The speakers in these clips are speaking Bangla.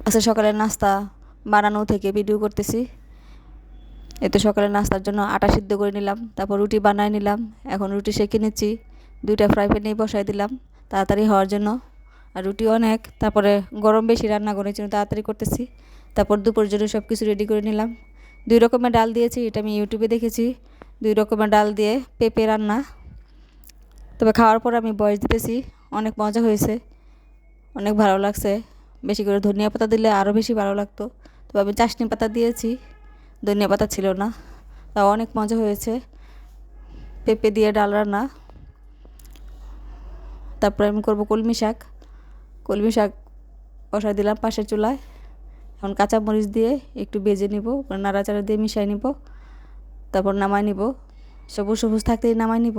আজকে সকালের নাস্তা বানানো থেকে ভিডিও করতেছি। এতে সকালের নাস্তার জন্য আটা সিদ্ধ করে নিলাম, তারপর রুটি বানায় নিলাম। এখন রুটি সেঁকে নিচ্ছি, 2টা ফ্রাই প্যানে বসাই দিলাম তাড়াতাড়ি হওয়ার জন্য। আর রুটি অনেক, তারপরে গরম বেশি রান্না করার জন্য তাড়াতাড়ি করতেছি। তারপর দুপুরের জন্য সব কিছু রেডি করে নিলাম। 2 রকমের ডাল দিয়েছি, এটা আমি ইউটিউবে দেখেছি। 2 রকমের ডাল দিয়ে পেঁপে রান্না। তবে খাওয়ার পর আমি ভয়েস দিতেছি, অনেক মজা হয়েছে, অনেক ভালো লাগছে। বেশি করে ধনিয়া পাতা দিলে আরও বেশি ভালো লাগতো, তবে আমি চাশনি পাতা দিয়েছি, ধনিয়া পাতা ছিল না। তাও অনেক মজা হয়েছে পেঁপে দিয়ে ডাল রান্না। তারপরে আমি করব কলমি শাক। কলমি শাক বসাই দিলাম পাশের চুলায়। এখন কাঁচামরিচ দিয়ে একটু ভেজে নিব, নাড়াচাড়া দিয়ে মিশিয়ে নিব, তারপর নামাই নিব। সবুজ সবুজ থাকতেই নামাই নিব।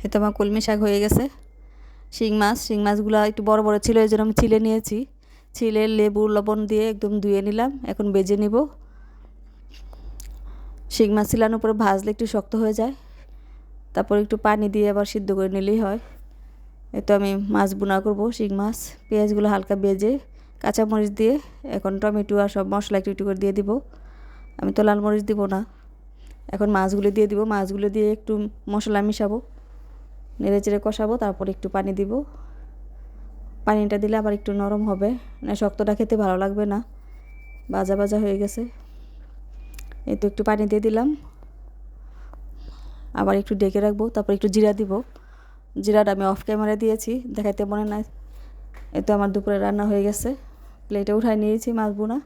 এতো আমার কলমি শাক হয়ে গেছে। শিং মাছগুলো একটু বড় বড় ছিল, এই জন্য আমি ছিলে নিয়েছি। ছিলে লেবু লবণ দিয়ে একদম ধুয়ে নিলাম, এখন ভেজে নিব। শিং মাছ ছিলানোর উপরে ভাজলে একটু শক্ত হয়ে যায়, তারপর একটু পানি দিয়ে আবার সিদ্ধ করে নিলেই হয়। এতো আমি মাছ বোনা করব, শিং মাছ। পেঁয়াজগুলো হালকা ভেজে কাঁচামরিচ দিয়ে এখন টমেটো আর সব মশলা একটু একটু করে দিয়ে দিব। আমি তো লাল মরিচ দিব না। এখন মাছগুলো দিয়ে দিব, মাছগুলো দিয়ে একটু মশলা মিশাবো, নেড়ে চেড়ে কষাবো, তারপর একটু পানি দিব। পানিটা দিলে আবার একটু নরম হবে, না শক্তটা খেতে ভালো লাগবে না। ভাজা ভাজা হয়ে গেছে, এই তো একটু পানি দিয়ে দিলাম, আবার একটু ঢেকে রাখবো। তারপর একটু জিরা দিব। জিরাটা আমি অফ ক্যামেরা দিয়েছি, দেখাইতে মনে নাই। এই তো আমার দুপুরে রান্না হয়ে গেছে, প্লেটে উঠাই নিয়েছি মাছ বোনা।